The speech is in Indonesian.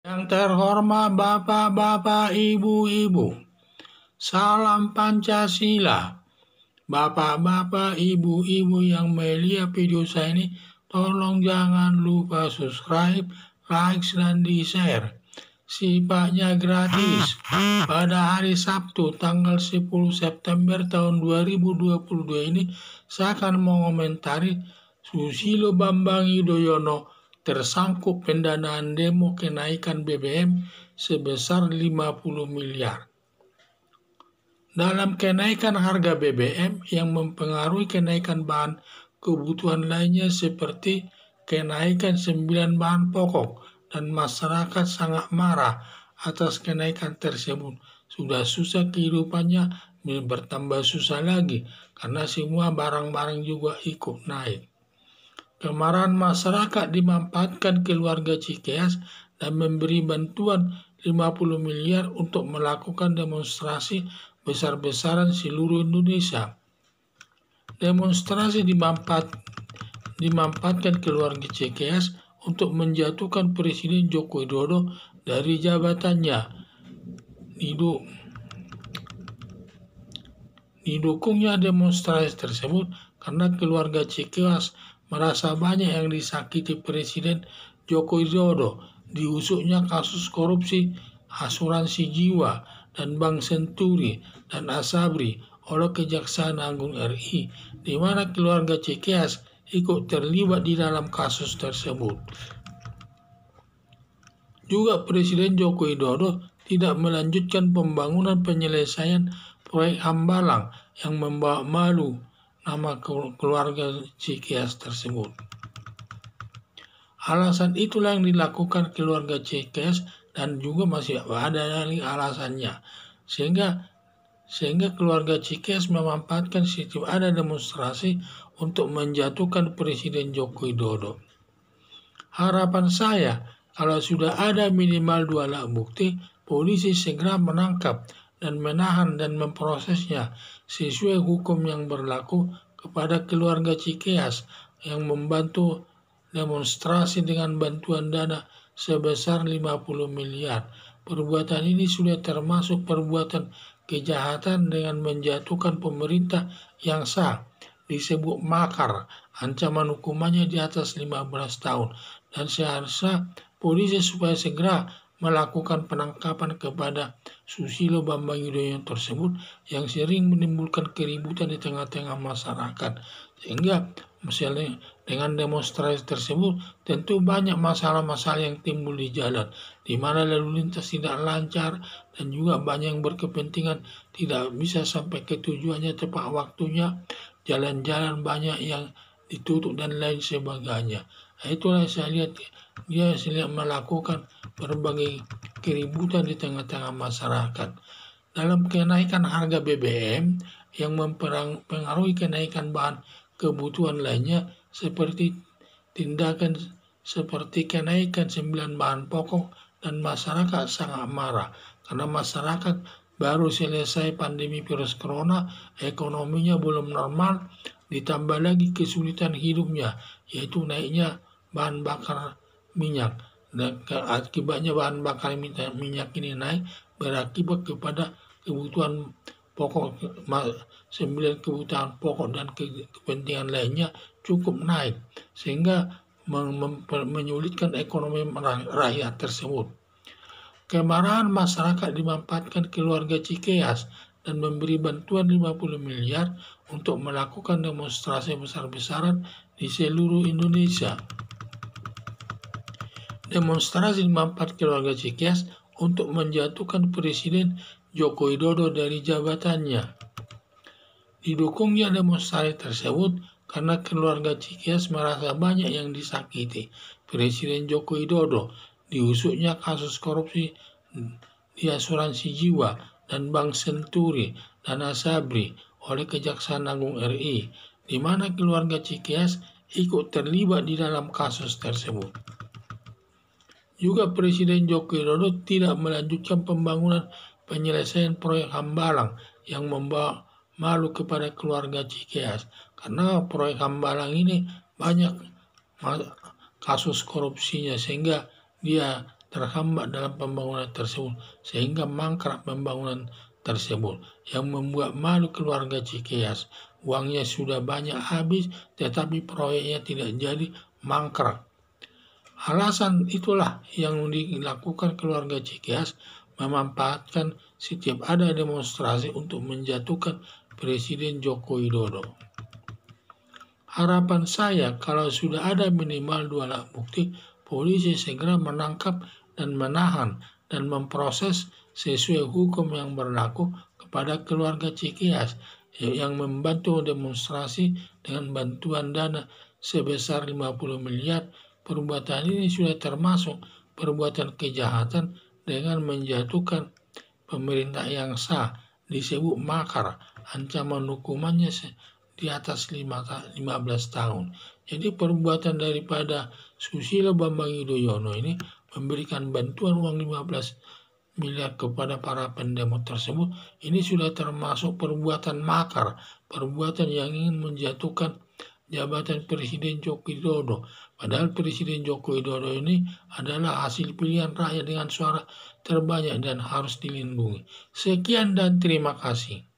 Yang terhormat Bapak-Bapak, Ibu-Ibu, salam Pancasila. Bapak-bapak, ibu-ibu yang melihat video saya ini, tolong jangan lupa subscribe, like, dan di-share. Sifatnya gratis. Pada hari Sabtu tanggal 10 September tahun 2022 ini, saya akan mengomentari Susilo Bambang Yudhoyono tersangkut pendanaan demo kenaikan BBM sebesar 50 miliar. Dalam kenaikan harga BBM yang mempengaruhi kenaikan bahan kebutuhan lainnya seperti kenaikan 9 bahan pokok, dan masyarakat sangat marah atas kenaikan tersebut. Sudah susah kehidupannya, bertambah susah lagi karena semua barang-barang juga ikut naik. Kemarahan masyarakat dimanfaatkan keluarga Cikeas dan memberi bantuan 50 miliar untuk melakukan demonstrasi besar-besaran seluruh Indonesia. Demonstrasi dimanfaatkan keluarga Cikeas untuk menjatuhkan Presiden Joko Widodo dari jabatannya. Didukungnya demonstrasi tersebut karena keluarga Cikeas merasa banyak yang disakiti Presiden Joko Widodo. Diusutnya kasus korupsi asuransi jiwa dan Bank Senturi dan Asabri oleh Kejaksaan Agung RI, di mana keluarga Cikeas ikut terlibat di dalam kasus tersebut. Juga Presiden Joko Widodo tidak melanjutkan pembangunan penyelesaian proyek Hambalang yang membawa malu nama keluarga Cikeas tersebut. Alasan itulah yang dilakukan keluarga Cikeas dan juga masih ada lagi alasannya. Sehingga keluarga Cikeas memanfaatkan setiap ada demonstrasi untuk menjatuhkan Presiden Joko Widodo. Harapan saya, kalau sudah ada minimal 2 alat bukti, polisi segera menangkap dan menahan dan memprosesnya sesuai hukum yang berlaku kepada keluarga Cikeas yang membantu demonstrasi dengan bantuan dana sebesar 50 miliar. Perbuatan ini sudah termasuk perbuatan kejahatan dengan menjatuhkan pemerintah yang sah, disebut makar. Ancaman hukumannya di atas 15 tahun. Dan seharusnya polisi supaya segera melakukan penangkapan kepada Susilo Bambang Yudhoyono tersebut yang sering menimbulkan keributan di tengah-tengah masyarakat. Sehingga misalnya dengan demonstrasi tersebut tentu banyak masalah-masalah yang timbul di jalan, di mana lalu lintas tidak lancar dan juga banyak yang berkepentingan tidak bisa sampai ke tujuannya tepat waktunya, jalan-jalan banyak yang ditutup dan lain sebagainya. Itulah saya lihat dia melakukan berbagai keributan di tengah-tengah masyarakat. Dalam kenaikan harga BBM yang mempengaruhi kenaikan bahan kebutuhan lainnya seperti tindakan seperti kenaikan 9 bahan pokok, dan masyarakat sangat marah karena masyarakat baru selesai pandemi virus corona, ekonominya belum normal, ditambah lagi kesulitan hidupnya yaitu naiknya bahan bakar minyak. Dan akibatnya bahan bakar minyak ini naik berakibat kepada kebutuhan pokok, 9 kebutuhan pokok dan kepentingan lainnya cukup naik sehingga menyulitkan ekonomi rakyat tersebut. Kemarahan masyarakat dimanfaatkan keluarga Cikeas dan memberi bantuan 50 miliar untuk melakukan demonstrasi besar-besaran di seluruh Indonesia. Demonstrasi dimanfaatkan keluarga Cikeas untuk menjatuhkan Presiden Joko Widodo dari jabatannya. Didukungnya demonstrasi tersebut karena keluarga Cikeas merasa banyak yang disakiti Presiden Joko Widodo. Diusutnya kasus korupsi di asuransi jiwa dan Bank Senturi dan Asabri oleh Kejaksaan Agung RI, di mana keluarga Cikeas ikut terlibat di dalam kasus tersebut. Juga Presiden Joko Widodo tidak melanjutkan pembangunan penyelesaian proyek Hambalang yang membawa malu kepada keluarga Cikeas, karena proyek Hambalang ini banyak kasus korupsinya sehingga dia terhambat dalam pembangunan tersebut sehingga mangkrak pembangunan tersebut yang membuat malu keluarga Cikeas. Uangnya sudah banyak habis tetapi proyeknya tidak jadi, mangkrak. Alasan itulah yang dilakukan keluarga Cikeas, memanfaatkan setiap ada demonstrasi untuk menjatuhkan Presiden Joko Widodo. Harapan saya kalau sudah ada minimal 2 alat bukti, polisi segera menangkap dan menahan dan memproses sesuai hukum yang berlaku kepada keluarga Cikeas yang membantu demonstrasi dengan bantuan dana sebesar 50 miliar. Perbuatan ini sudah termasuk perbuatan kejahatan dengan menjatuhkan pemerintah yang sah, disebut makar. Ancaman hukumannya di atas 15 tahun. Jadi perbuatan daripada Susilo Bambang Yudhoyono ini memberikan bantuan uang 15 miliar kepada para pendemo tersebut, ini sudah termasuk perbuatan makar, perbuatan yang ingin menjatuhkan jabatan Presiden Joko Widodo. Padahal Presiden Joko Widodo ini adalah hasil pilihan rakyat dengan suara terbanyak dan harus dilindungi. Sekian dan terima kasih.